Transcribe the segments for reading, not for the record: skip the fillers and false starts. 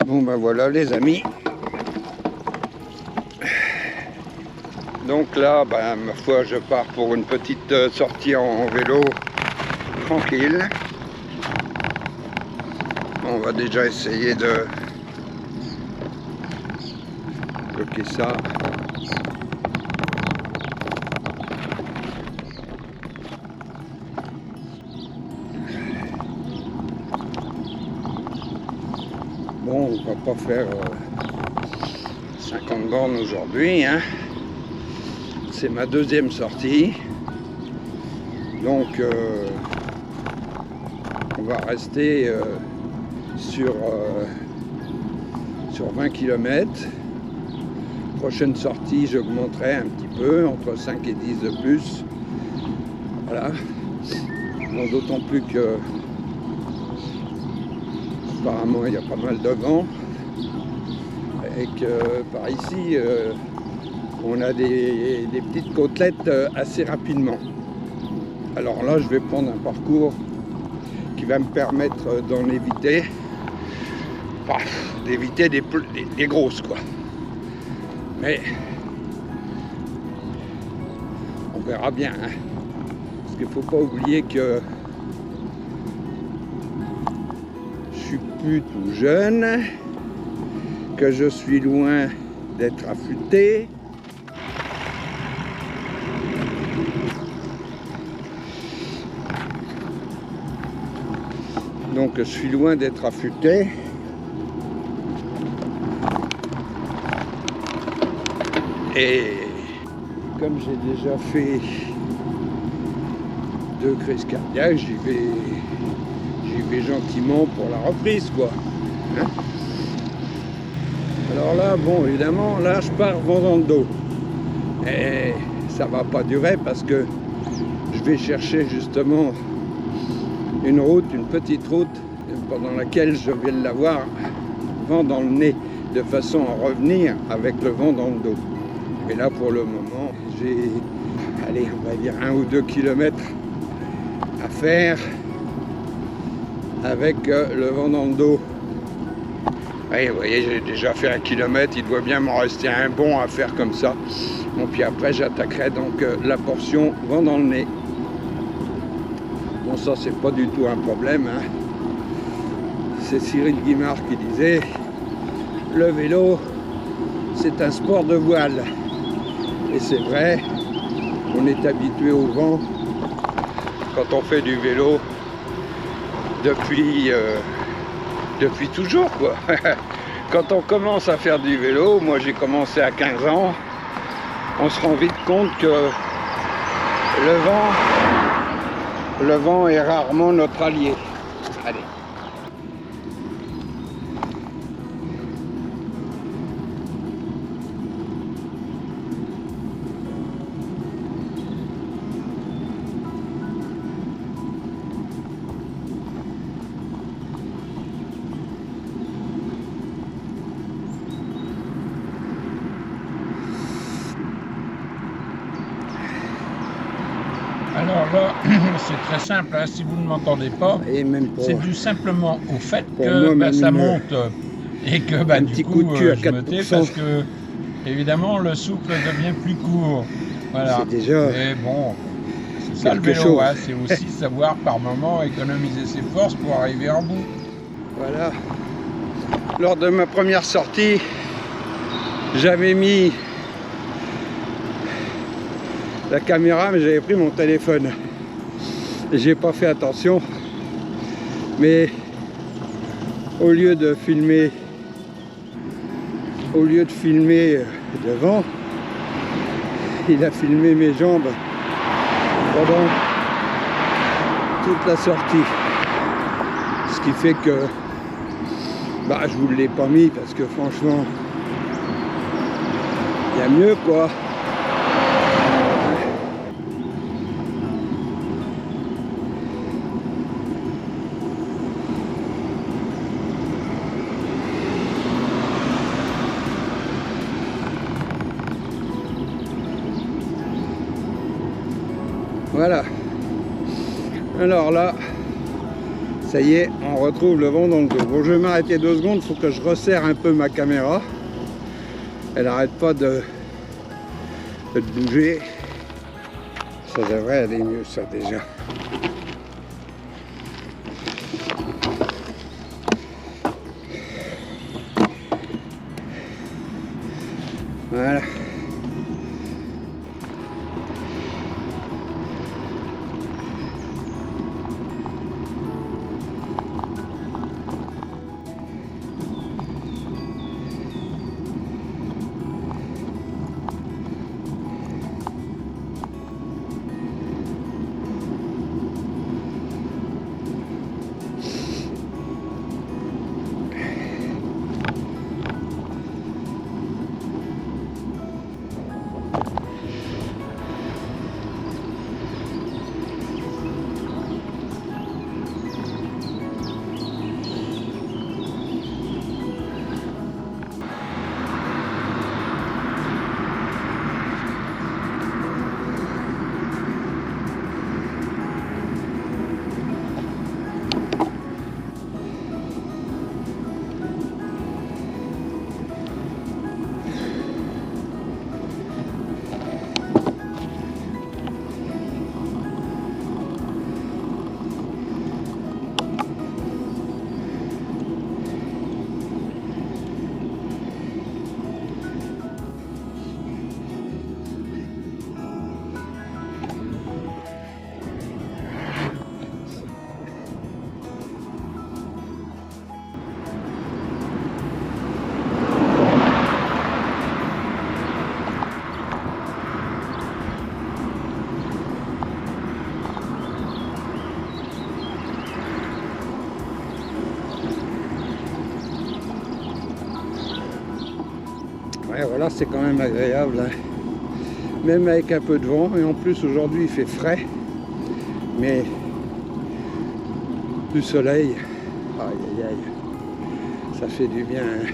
Bon ben voilà les amis. Donc là, ben, ma foi, je pars pour une petite sortie en vélo tranquille. On va déjà essayer de bloquer ça. Bon, on va pas faire 50 bornes aujourd'hui, hein. C'est ma deuxième sortie. Donc on va rester sur 20 km. Prochaine sortie, j'augmenterai un petit peu, entre 5 et 10 de plus. Voilà. Bon, d'autant plus que apparemment il y a pas mal de vent et que par ici on a des petites côtelettes assez rapidement. Alors là je vais prendre un parcours qui va me permettre d'en éviter, d'éviter des grosses quoi. Mais on verra bien, hein. Parce qu'il ne faut pas oublier que je suis plus tout jeune, que je suis loin d'être affûté. Donc je suis loin d'être affûté. Et comme j'ai déjà fait 2 crises cardiaques, j'y vais gentiment pour la reprise quoi. Hein? Alors là, bon évidemment, là je pars vent dans le dos. Et ça va pas durer parce que je vais chercher justement une route, une petite route pendant laquelle je vais l'avoir vent dans le nez, de façon à revenir avec le vent dans le dos. Et là pour le moment, j'ai, allez, on va dire 1 ou 2 kilomètres à faire avec le vent dans le dos. Oui, vous voyez, j'ai déjà fait 1 kilomètre, il doit bien m'en rester un bon à faire comme ça. Bon, puis après j'attaquerai donc la portion vent dans le nez. Bon, ça c'est pas du tout un problème, hein. C'est Cyril Guimard qui disait le vélo c'est un sport de voile. Et c'est vrai, on est habitué au vent quand on fait du vélo depuis toujours quoi. Quand on commence à faire du vélo, moi j'ai commencé à 15 ans, on se rend vite compte que le vent est rarement notre allié. Allez. Alors là, c'est très simple, hein, si vous ne m'entendez pas, c'est dû simplement au fait que moi, ça monte et que un du petit coup, coup de cul à je me 4%. tais parce que, évidemment, le souffle devient plus court. Voilà. C'est déjà Mais bon, c'est ça le quelque vélo, chose. hein, c'est aussi savoir par moment économiser ses forces pour arriver en bout. Voilà. Lors de ma première sortie, j'avais mis la caméra, mais j'avais pris mon téléphone. Et j'ai pas fait attention. Mais au lieu de filmer devant, il a filmé mes jambes pendant toute la sortie. Ce qui fait que je vous l'ai pas mis parce que franchement il y a mieux quoi. Voilà. Alors là, Ça y est, on retrouve le vent dans le dos. Bon, je vais m'arrêter 2 secondes, il faut que je resserre un peu ma caméra. Elle n'arrête pas de bouger. Ça devrait aller mieux, ça, déjà. Voilà. Ouais, voilà, c'est quand même agréable, hein. Même avec un peu de vent. Et en plus, aujourd'hui, il fait frais. Mais du soleil, aïe aïe aïe, ça fait du bien, hein.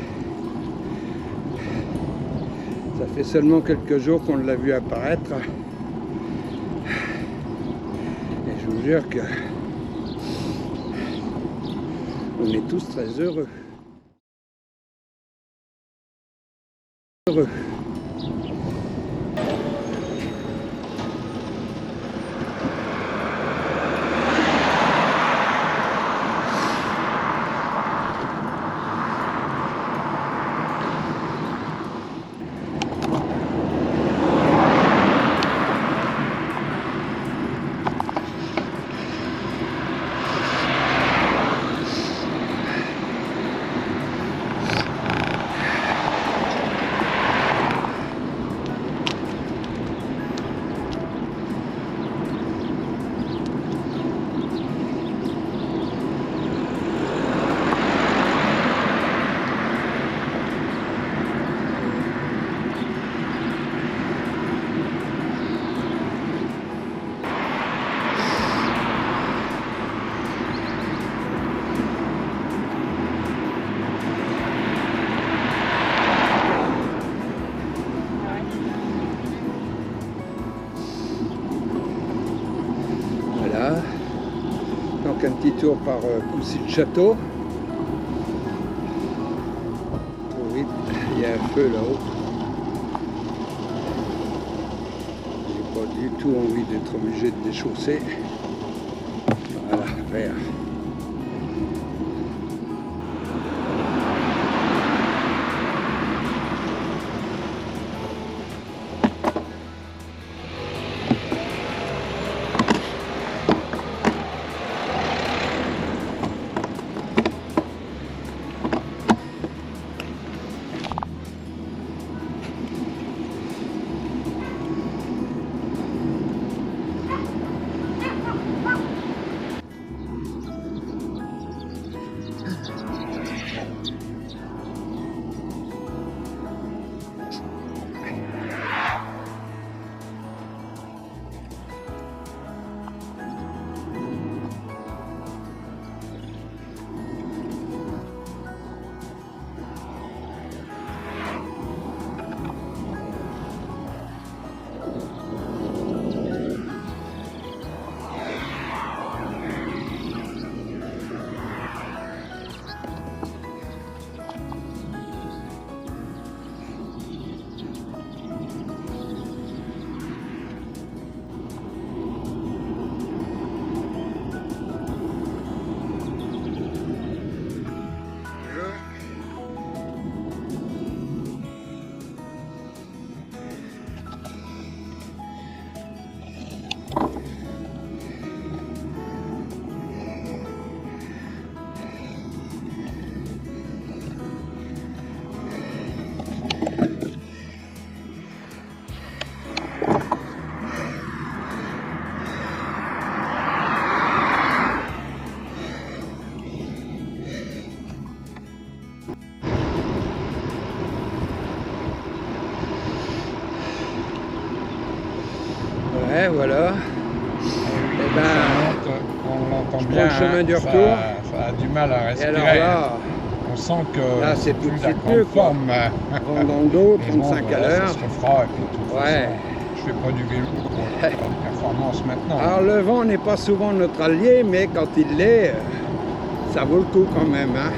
Ça fait seulement quelques jours qu'on l'a vu apparaître. Et je vous jure que on est tous très heureux. Donc un petit tour par Coucy-le-Château. Trop vite, il y a un feu là-haut. J'ai pas du tout envie d'être obligé de déchausser. Voilà, vert. Ouais, voilà. Et ben, on l'entend bien. Le chemin du retour. Ça a du mal à respirer. Et alors là, on sent que là, c'est tout de la suite grande mieux, forme. Vent dans le dos, 35 à l'heure. Ça se fera, et puis de toute façon, je fais pas du vélo pour la performance maintenant. Alors le vent n'est pas souvent notre allié, mais quand il l'est, ça vaut le coup quand même. Hein.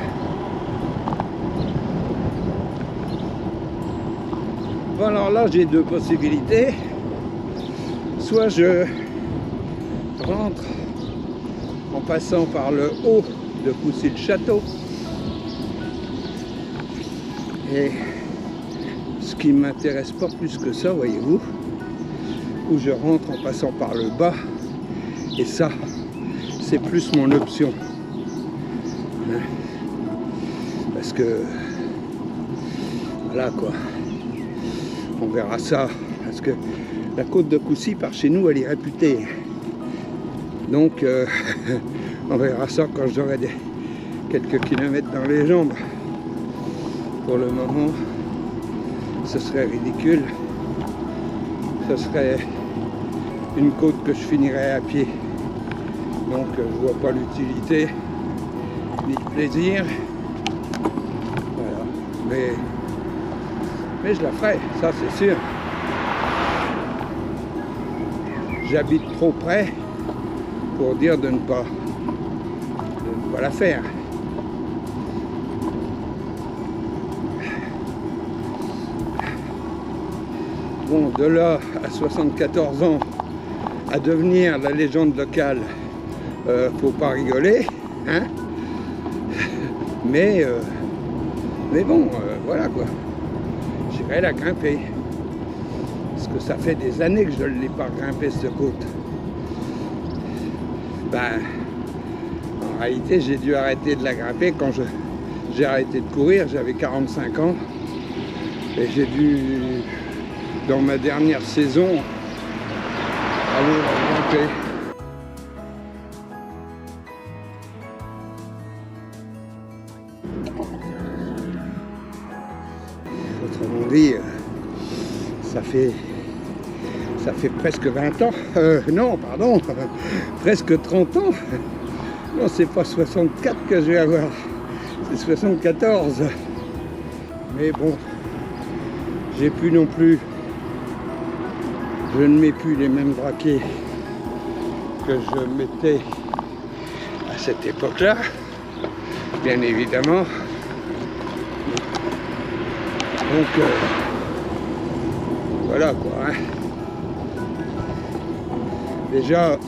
Bon, alors là, j'ai deux possibilités. Soit je rentre en passant par le haut de Coucy-le-Château. Et ce qui ne m'intéresse pas plus que ça, voyez-vous, où je rentre en passant par le bas. Et ça, c'est plus mon option. Hein? Parce que, voilà quoi. On verra ça. Parce que la côte de Coucy, par chez nous, elle est réputée. Donc, on verra ça quand j'aurai quelques kilomètres dans les jambes. Pour le moment, ce serait ridicule. Ce serait une côte que je finirais à pied. Donc, je vois pas l'utilité ni le plaisir. Voilà. Mais je la ferai, ça c'est sûr. J'habite trop près pour dire de ne pas la faire. Bon, de là à 74 ans, à devenir la légende locale, faut pas rigoler, hein. Mais bon, voilà quoi. J'irai la grimper. Parce que ça fait des années que je ne l'ai pas grimpé cette côte. Ben, en réalité, j'ai dû arrêter de la grimper quand j'ai arrêté de courir, j'avais 45 ans. Et j'ai dû, dans ma dernière saison, aller la grimper. Autrement dit, ça fait presque 20 ans, non, pardon, presque 30 ans. Non, c'est pas 64 que je vais avoir, c'est 74. Mais bon, j'ai plus non plus, je ne mets plus les mêmes braquets que je mettais à cette époque-là, bien évidemment. Donc, voilà quoi. Hein. Déjà,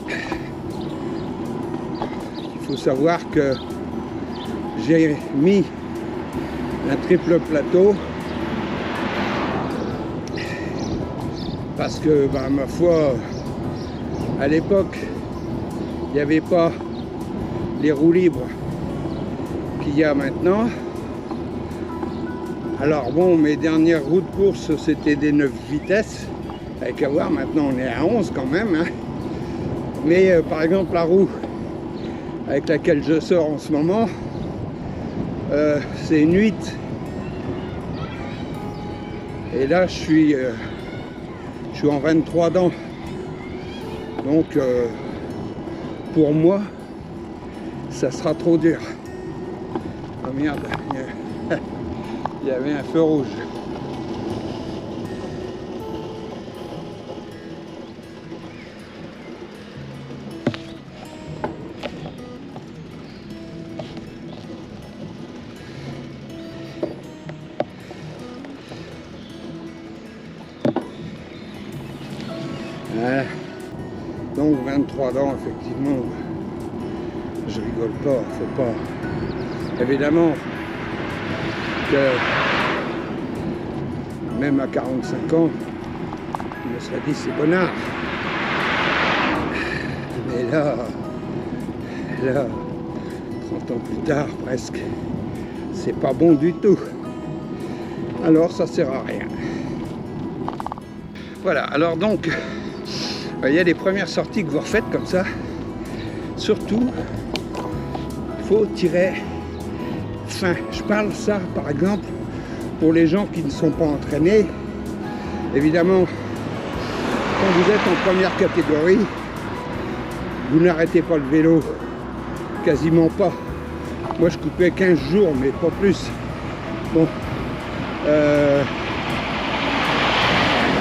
il faut savoir que j'ai mis un triple plateau parce que, ben, ma foi, à l'époque, il n'y avait pas les roues libres qu'il y a maintenant. Alors bon, mes dernières roues de course, c'était des 9 vitesses. Avec à voir, maintenant on est à 11 quand même. Hein. Mais par exemple, la roue avec laquelle je sors en ce moment, c'est une 8. Et là, je suis en 23 dents. Donc, pour moi, ça sera trop dur. Oh merde, il y avait un feu rouge. Voilà. Donc 23 dents, effectivement, je rigole pas, faut pas. Évidemment que même à 45 ans, je me serais dit c'est bonnard. Mais là, 30 ans plus tard presque, c'est pas bon du tout. Alors ça sert à rien. Voilà, alors donc, il y a des premières sorties que vous refaites comme ça. Surtout, il faut tirer fin. Je parle ça, par exemple, pour les gens qui ne sont pas entraînés. Évidemment, quand vous êtes en première catégorie, vous n'arrêtez pas le vélo, quasiment pas. Moi je coupais 15 jours, mais pas plus. Bon,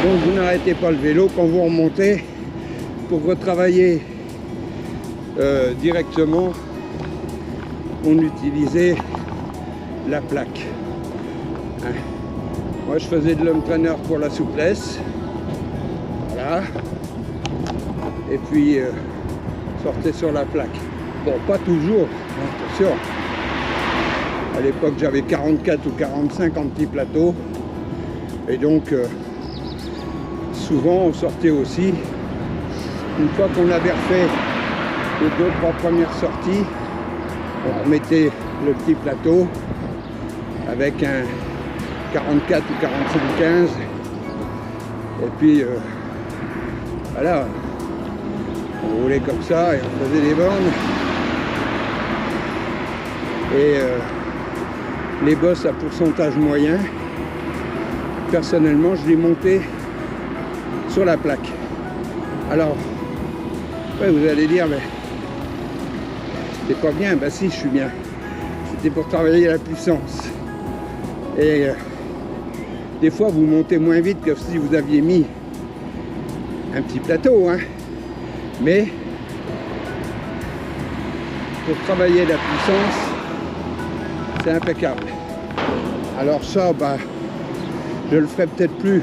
donc vous n'arrêtez pas le vélo. Quand vous remontez, pour retravailler directement, on utilisait la plaque. Hein. Moi je faisais de l'home trainer pour la souplesse. Voilà. Et puis sortais sur la plaque. Bon, pas toujours, attention. À l'époque j'avais 44 ou 45 en petit plateau. Et donc souvent on sortait aussi. Une fois qu'on avait refait les 2-3 premières sorties, on remettait le petit plateau avec un 44 ou 45-15. Et puis voilà, on roulait comme ça et on faisait des bornes. Et les bosses à pourcentage moyen, personnellement je les montais sur la plaque. Alors, ouais, vous allez dire, mais c'était pas bien. Bah si, je suis bien. C'était pour travailler la puissance. Et des fois vous montez moins vite que si vous aviez mis un petit plateau, hein. Mais pour travailler la puissance, c'est impeccable. Alors ça, bah, je le ferai peut-être plus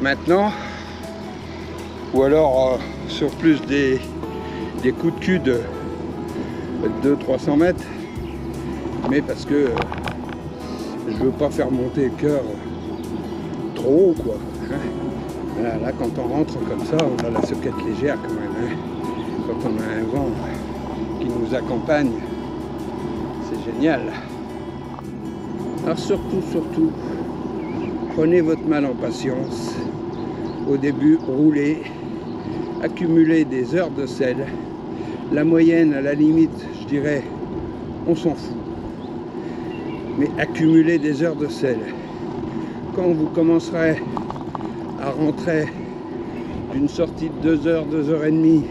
maintenant, ou alors sur plus des coups de cul de 200-300 mètres, mais parce que je veux pas faire monter le cœur trop haut, quoi. Hein. Voilà, là, quand on rentre comme ça, on a la soquette légère quand même. Hein. Quand on a un vent qui nous accompagne, c'est génial. Alors surtout, prenez votre mal en patience. Au début, roulez, accumulez des heures de selle. La moyenne, à la limite, je dirais, on s'en fout. Mais accumulez des heures de selle. Quand vous commencerez à rentrer d'une sortie de 2 heures, 2 heures et demie,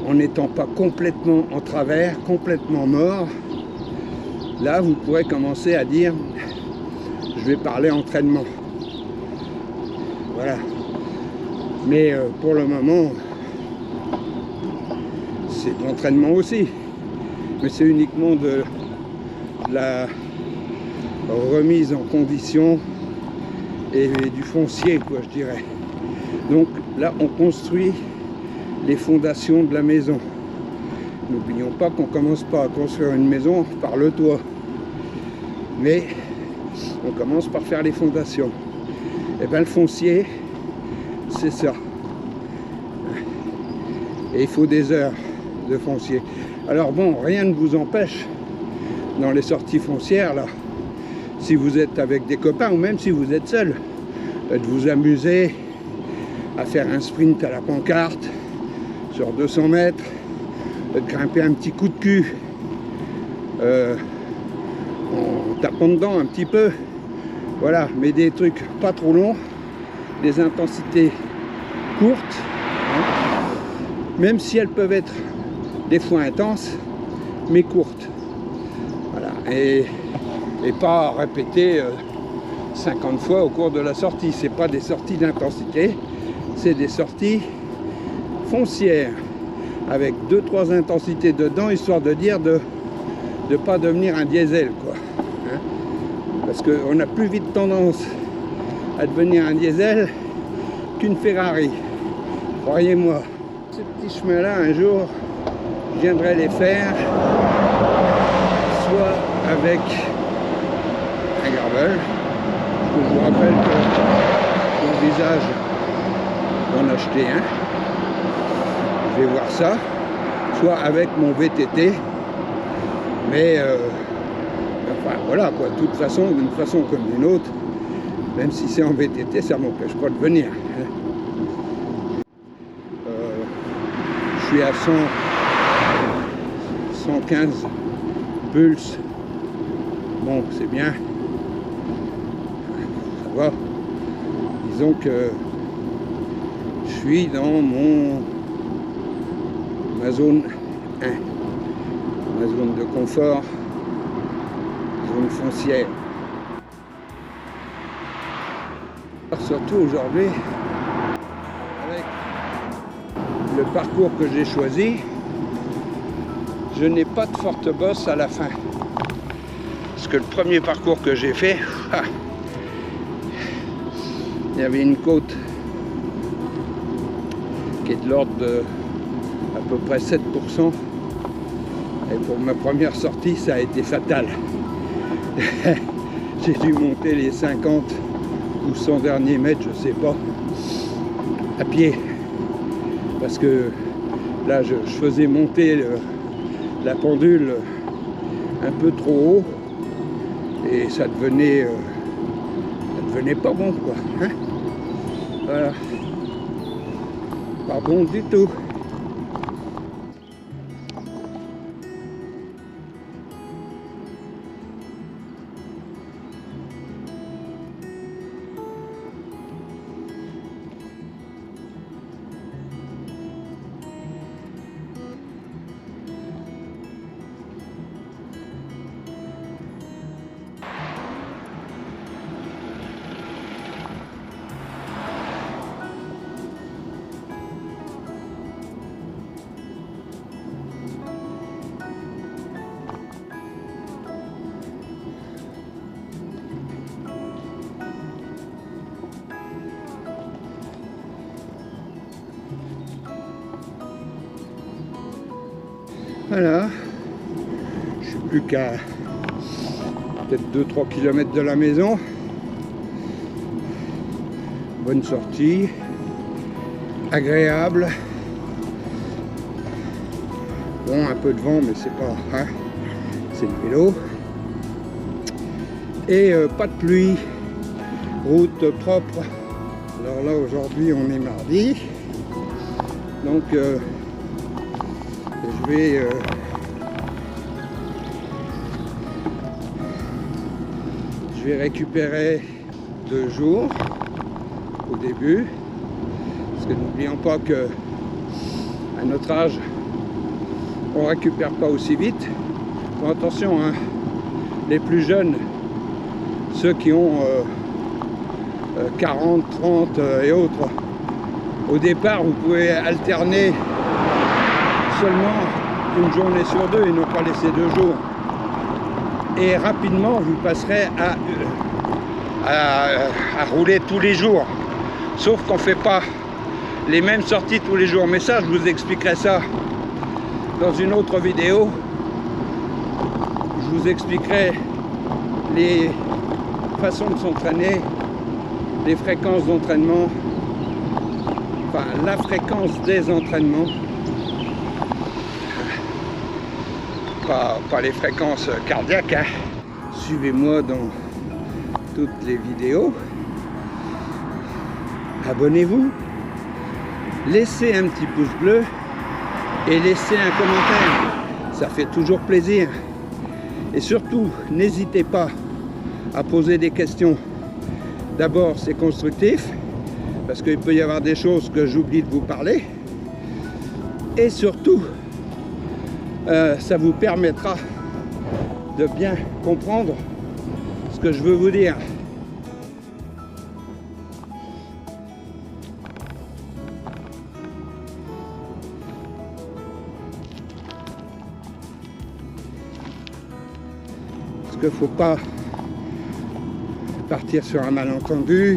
en n'étant pas complètement en travers, complètement mort, là vous pourrez commencer à dire je vais parler entraînement. Voilà. Mais pour le moment, c'est de l'entraînement aussi. Mais c'est uniquement de la remise en condition et du foncier, quoi, je dirais. Donc là, on construit les fondations de la maison. N'oublions pas qu'on commence pas à construire une maison par le toit, mais on commence par faire les fondations. Et bien le foncier, c'est ça. Et il faut des heures de foncier. Alors bon, rien ne vous empêche dans les sorties foncières là, si vous êtes avec des copains ou même si vous êtes seul, de vous amuser à faire un sprint à la pancarte sur 200 mètres, de grimper un petit coup de cul en tapant dedans un petit peu, voilà, mais des trucs pas trop longs, des intensités courtes, hein, même si elles peuvent être des fois intenses, mais courtes, voilà, et pas répéter 50 fois au cours de la sortie. C'est pas des sorties d'intensité, c'est des sorties foncières avec 2-3 intensités dedans, histoire de dire de ne pas devenir un diesel, quoi, hein, parce qu'on a plus vite tendance à devenir un diesel qu'une Ferrari, croyez-moi. Ces petits chemins là, un jour je viendrai les faire soit avec un gravel. Je vous rappelle que j'envisage d'en acheter un. Je vais voir ça. Soit avec mon VTT. Mais enfin voilà quoi. De toute façon, d'une façon comme d'une autre, même si c'est en VTT, ça ne m'empêche pas de venir. Je suis à 115 pulses. Bon, c'est bien. Ça va. Disons que Je suis dans ma zone 1, ma zone de confort, zone foncière. Surtout aujourd'hui, avec le parcours que j'ai choisi, je n'ai pas de forte bosse à la fin. Parce que le premier parcours que j'ai fait, il y avait une côte qui est de l'ordre de à peu près 7%. Et pour ma première sortie, ça a été fatal. J'ai dû monter les 50 ou 100 derniers mètres, je sais pas, à pied. Parce que là, je faisais monter la pendule un peu trop haut. Et ça devenait pas bon, quoi. Hein, voilà. Pas bon du tout. Voilà, je suis plus qu'à peut-être 2-3 km de la maison. Bonne sortie, agréable. Bon, un peu de vent, mais c'est pas, hein, c'est le vélo. Et pas de pluie, route propre. Alors là, aujourd'hui, on est mardi, donc je vais récupérer 2 jours au début, parce que n'oublions pas que à notre âge on récupère pas aussi vite. Bon, attention, hein, les plus jeunes, ceux qui ont 40, 30 et autres, au départ vous pouvez alterner seulement une journée sur 2 et non pas laisser 2 jours. Et rapidement vous passerez à rouler tous les jours. Sauf qu'on ne fait pas les mêmes sorties tous les jours. Mais ça, je vous expliquerai ça dans une autre vidéo. Je vous expliquerai les façons de s'entraîner, les fréquences d'entraînement, enfin la fréquence des entraînements. Pas les fréquences cardiaques, hein. Suivez-moi dans toutes les vidéos. Abonnez-vous. Laissez un petit pouce bleu et laissez un commentaire. Ça fait toujours plaisir. Et surtout, n'hésitez pas à poser des questions. D'abord, c'est constructif, parce qu'il peut y avoir des choses que j'oublie de vous parler. Et surtout, ça vous permettra de bien comprendre ce que je veux vous dire. Parce qu'il ne faut pas partir sur un malentendu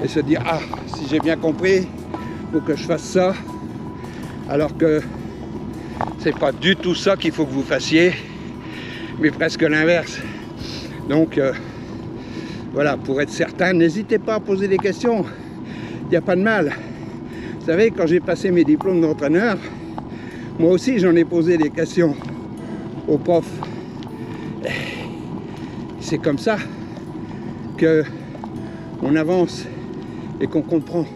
et se dire « Ah, si j'ai bien compris, il faut que je fasse ça », alors que c'est pas du tout ça qu'il faut que vous fassiez, mais presque l'inverse. Donc voilà, pour être certain, n'hésitez pas à poser des questions, il n'y a pas de mal. Vous savez, quand j'ai passé mes diplômes d'entraîneur, moi aussi j'en ai posé des questions aux profs. C'est comme ça qu'on avance et qu'on comprend.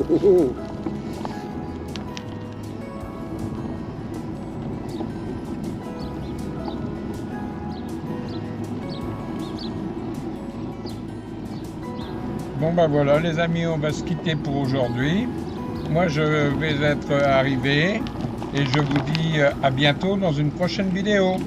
Oh, oh. Bon ben voilà les amis, on va se quitter pour aujourd'hui. Moi je vais être arrivé et je vous dis à bientôt dans une prochaine vidéo.